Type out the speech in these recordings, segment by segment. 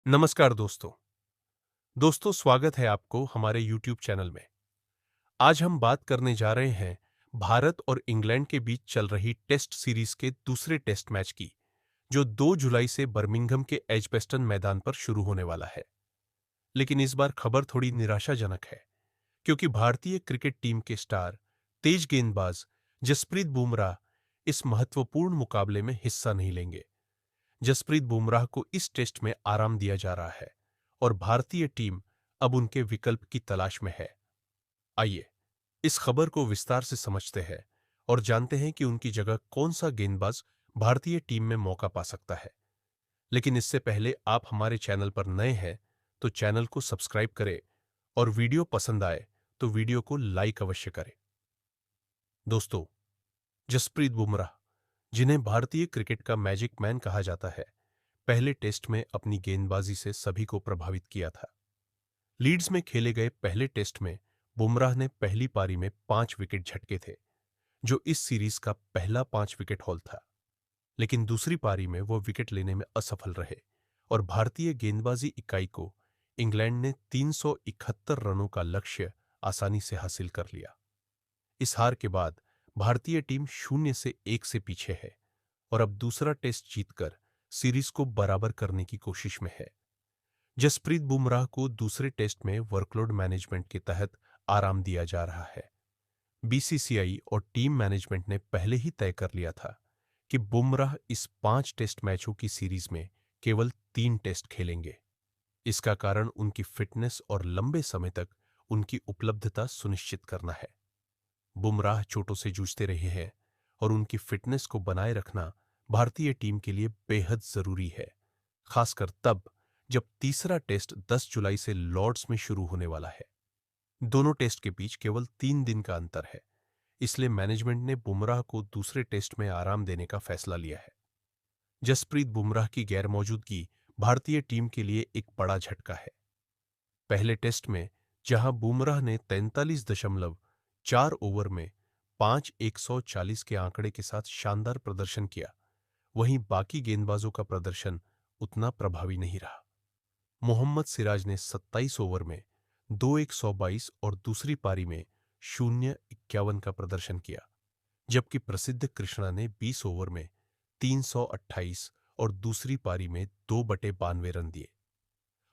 नमस्कार दोस्तों। स्वागत है आपको हमारे YouTube चैनल में। आज हम बात करने जा रहे हैं भारत और इंग्लैंड के बीच चल रही टेस्ट सीरीज के दूसरे टेस्ट मैच की, जो 2 जुलाई से बर्मिंघम के एजबेस्टन मैदान पर शुरू होने वाला है। लेकिन इस बार खबर थोड़ी निराशाजनक है, क्योंकि भारतीय क्रिकेट टीम के स्टार, तेज गेंदबाज जसप्रीत बुमराह इस महत्वपूर्ण मुकाबले में हिस्सा नहीं लेंगे। जसप्रीत बुमराह को इस टेस्ट में आराम दिया जा रहा है और भारतीय टीम अब उनके विकल्प की तलाश में है। आइए इस खबर को विस्तार से समझते हैं और जानते हैं कि उनकी जगह कौन सा गेंदबाज भारतीय टीम में मौका पा सकता है। लेकिन इससे पहले आप हमारे चैनल पर नए हैं तो चैनल को सब्सक्राइब करें और वीडियो पसंद आए तो वीडियो को लाइक अवश्य करें। दोस्तों, जसप्रीत बुमराह, जिन्हें भारतीय क्रिकेट का मैजिक मैन कहा जाता है, पहले टेस्ट में अपनी गेंदबाजी से सभी को प्रभावित किया था। लीड्स में खेले गए पहले टेस्ट में बुमराह ने पहली पारी में 5 विकेट झटके थे, जो इस सीरीज का पहला 5 विकेट हॉल था। लेकिन दूसरी पारी में वो विकेट लेने में असफल रहे और भारतीय गेंदबाजी इकाई को इंग्लैंड ने 371 रनों का लक्ष्य आसानी से हासिल कर लिया। इस हार के बाद भारतीय टीम 0-1 से पीछे है और अब दूसरा टेस्ट जीतकर सीरीज को बराबर करने की कोशिश में है। जसप्रीत बुमराह को दूसरे टेस्ट में वर्कलोड मैनेजमेंट के तहत आराम दिया जा रहा है। बीसीसीआई और टीम मैनेजमेंट ने पहले ही तय कर लिया था कि बुमराह इस 5 टेस्ट मैचों की सीरीज में केवल 3 टेस्ट खेलेंगे। इसका कारण उनकी फिटनेस और लंबे समय तक उनकी उपलब्धता सुनिश्चित करना है। बुमराह चोटों से जूझते रहे हैं और उनकी फिटनेस को बनाए रखना भारतीय टीम के लिए बेहद जरूरी है, खासकर तब जब तीसरा टेस्ट 10 जुलाई से लॉर्ड्स में शुरू होने वाला है। दोनों टेस्ट के बीच केवल 3 दिन का अंतर है, इसलिए मैनेजमेंट ने बुमराह को दूसरे टेस्ट में आराम देने का फैसला लिया है। जसप्रीत बुमराह की गैरमौजूदगी भारतीय टीम के लिए एक बड़ा झटका है। पहले टेस्ट में जहां बुमराह ने 43.4 ओवर में 5 140 के आंकड़े के साथ शानदार प्रदर्शन किया, वहीं बाकी गेंदबाजों का प्रदर्शन उतना प्रभावी नहीं रहा। मोहम्मद सिराज ने 27 ओवर में 2 122 और दूसरी पारी में 0 51 का प्रदर्शन किया, जबकि प्रसिद्ध कृष्णा ने 20 ओवर में 328 और दूसरी पारी में 2/92 रन दिए।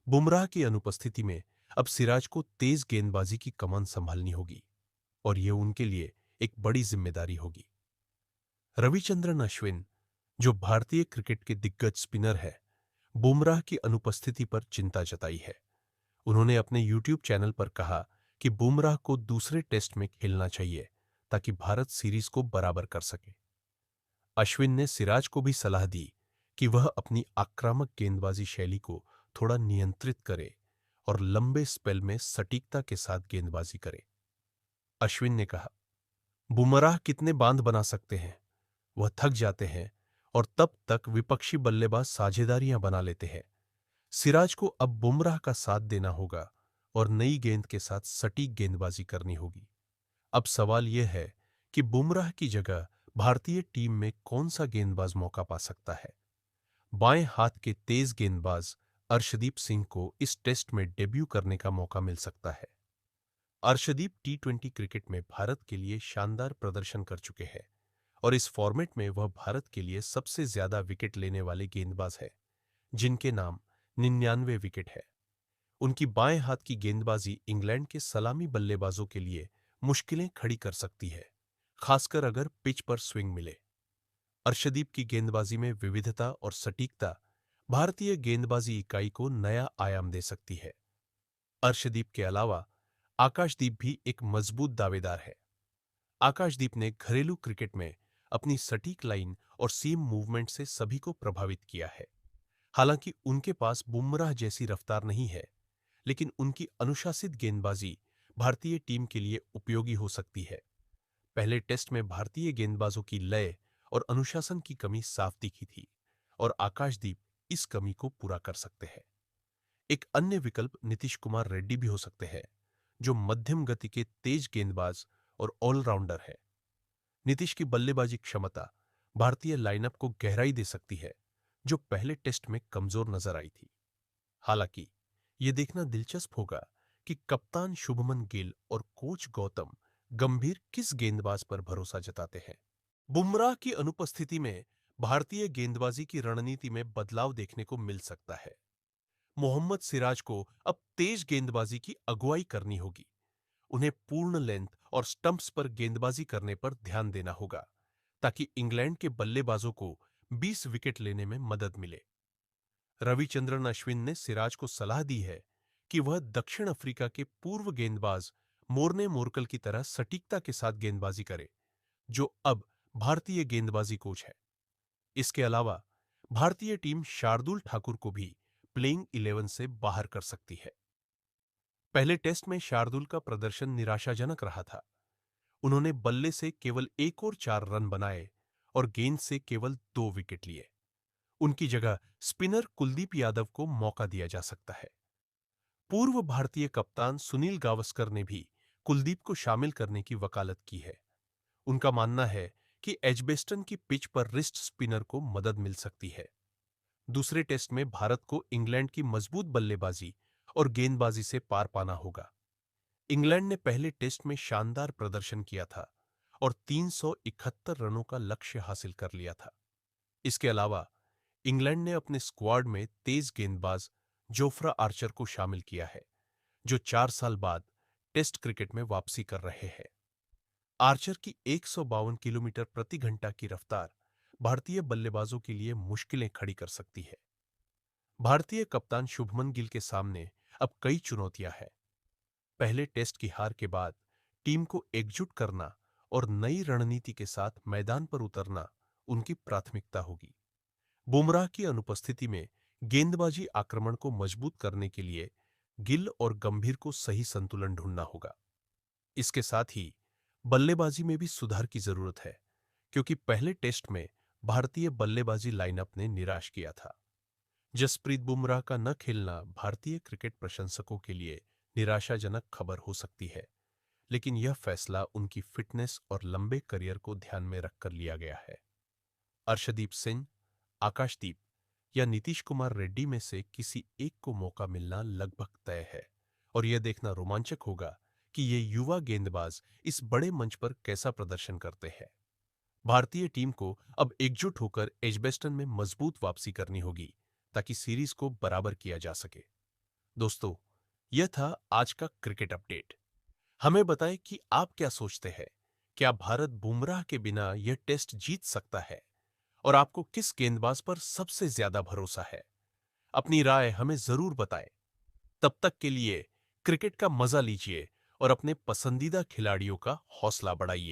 बुमराह की अनुपस्थिति में अब सिराज को तेज गेंदबाजी की कमान संभालनी होगी और यह उनके लिए एक बड़ी जिम्मेदारी होगी। रविचंद्रन अश्विन, जो भारतीय क्रिकेट के दिग्गज स्पिनर है, बुमराह की अनुपस्थिति पर चिंता जताई है। उन्होंने अपने YouTube चैनल पर कहा कि बुमराह को दूसरे टेस्ट में खेलना चाहिए ताकि भारत सीरीज को बराबर कर सके। अश्विन ने सिराज को भी सलाह दी कि वह अपनी आक्रामक गेंदबाजी शैली को थोड़ा नियंत्रित करे और लंबे स्पेल में सटीकता के साथ गेंदबाजी करे। अश्विन ने कहा, बुमराह कितने बांध बना सकते हैं, वह थक जाते हैं और तब तक विपक्षी बल्लेबाज साझेदारियां बना लेते हैं। सिराज को अब बुमराह का साथ देना होगा और नई गेंद के साथ सटीक गेंदबाजी करनी होगी। अब सवाल यह है कि बुमराह की जगह भारतीय टीम में कौन सा गेंदबाज मौका पा सकता है। बाएं हाथ के तेज गेंदबाज अर्शदीप सिंह को इस टेस्ट में डेब्यू करने का मौका मिल सकता है। अर्शदीप टी20 क्रिकेट में भारत के लिए शानदार प्रदर्शन कर चुके हैं और इस फॉर्मेट में वह भारत के लिए सबसे ज्यादा विकेट लेने वाले गेंदबाज है, जिनके नाम 99 विकेट है। उनकी बाएं हाथ की गेंदबाजी इंग्लैंड के सलामी बल्लेबाजों के लिए मुश्किलें खड़ी कर सकती है, खासकर अगर पिच पर स्विंग मिले। अर्शदीप की गेंदबाजी में विविधता और सटीकता भारतीय गेंदबाजी इकाई को नया आयाम दे सकती है। अर्शदीप के अलावा आकाशदीप भी एक मजबूत दावेदार है। आकाशदीप ने घरेलू क्रिकेट में अपनी सटीक लाइन और सीम मूवमेंट से सभी को प्रभावित किया है। हालांकि उनके पास बुमराह जैसी रफ्तार नहीं है, लेकिन उनकी अनुशासित गेंदबाजी भारतीय टीम के लिए उपयोगी हो सकती है। पहले टेस्ट में भारतीय गेंदबाजों की लय और अनुशासन की कमी साफ दिखी थी और आकाशदीप इस कमी को पूरा कर सकते हैं। एक अन्य विकल्प नीतीश कुमार रेड्डी भी हो सकते हैं, जो मध्यम गति के तेज गेंदबाज और ऑलराउंडर है। नीतीश की बल्लेबाजी क्षमता भारतीय लाइनअप को गहराई दे सकती है, जो पहले टेस्ट में कमजोर नजर आई थी। हालांकि ये देखना दिलचस्प होगा कि कप्तान शुभमन गिल और कोच गौतम गंभीर किस गेंदबाज पर भरोसा जताते हैं। बुमराह की अनुपस्थिति में भारतीय गेंदबाजी की रणनीति में बदलाव देखने को मिल सकता है। मोहम्मद सिराज को अब तेज गेंदबाजी की अगुवाई करनी होगी। उन्हें पूर्ण लेंथ और स्टंप्स पर गेंदबाजी करने पर ध्यान देना होगा ताकि इंग्लैंड के बल्लेबाजों को 20 विकेट लेने में मदद मिले। रविचंद्रन अश्विन ने सिराज को सलाह दी है कि वह दक्षिण अफ्रीका के पूर्व गेंदबाज मोर्ने मोरकल की तरह सटीकता के साथ गेंदबाजी करे, जो अब भारतीय गेंदबाजी कोच है। इसके अलावा भारतीय टीम शार्दुल ठाकुर को भी प्लेइंग 11 से बाहर कर सकती है। पहले टेस्ट में शार्दुल का प्रदर्शन निराशाजनक रहा था। उन्होंने बल्ले से केवल 1 और 4 रन बनाए और गेंद से केवल 2 विकेट लिए। उनकी जगह स्पिनर कुलदीप यादव को मौका दिया जा सकता है। पूर्व भारतीय कप्तान सुनील गावस्कर ने भी कुलदीप को शामिल करने की वकालत की है। उनका मानना है कि एजबेस्टन की पिच पर रिस्ट स्पिनर को मदद मिल सकती है। दूसरे टेस्ट में भारत को इंग्लैंड की मजबूत बल्लेबाजी और गेंदबाजी से पार पाना होगा। इंग्लैंड ने पहले टेस्ट में शानदार प्रदर्शन किया था और 371 रनों का लक्ष्य हासिल कर लिया था। इसके अलावा इंग्लैंड ने अपने स्क्वाड में तेज गेंदबाज जोफ्रा आर्चर को शामिल किया है, जो 4 साल बाद टेस्ट क्रिकेट में वापसी कर रहे हैं। आर्चर की 152 किलोमीटर प्रति घंटा की रफ्तार भारतीय बल्लेबाजों के लिए मुश्किलें खड़ी कर सकती है। भारतीय कप्तान शुभमन गिल के सामने अब कई चुनौतियां हैं। पहले टेस्ट की हार के बाद टीम को एकजुट करना और नई रणनीति के साथ मैदान पर उतरना उनकी प्राथमिकता होगी। बुमराह की अनुपस्थिति में गेंदबाजी आक्रमण को मजबूत करने के लिए गिल और गंभीर को सही संतुलन ढूंढना होगा। इसके साथ ही बल्लेबाजी में भी सुधार की जरूरत है, क्योंकि पहले टेस्ट में भारतीय बल्लेबाजी लाइनअप ने निराश किया था। जसप्रीत बुमराह का न खेलना भारतीय क्रिकेट प्रशंसकों के लिए निराशाजनक खबर हो सकती है, लेकिन यह फैसला उनकी फिटनेस और लंबे करियर को ध्यान में रखकर लिया गया है। अर्शदीप सिंह, आकाशदीप या नीतीश कुमार रेड्डी में से किसी एक को मौका मिलना लगभग तय है और यह देखना रोमांचक होगा कि ये युवा गेंदबाज इस बड़े मंच पर कैसा प्रदर्शन करते हैं। भारतीय टीम को अब एकजुट होकर एजबेस्टन में मजबूत वापसी करनी होगी ताकि सीरीज को बराबर किया जा सके। दोस्तों, यह था आज का क्रिकेट अपडेट। हमें बताएं कि आप क्या सोचते हैं। क्या भारत बुमराह के बिना यह टेस्ट जीत सकता है? और आपको किस गेंदबाज पर सबसे ज्यादा भरोसा है? अपनी राय हमें जरूर बताएं। तब तक के लिए क्रिकेट का मजा लीजिए और अपने पसंदीदा खिलाड़ियों का हौसला बढ़ाइए।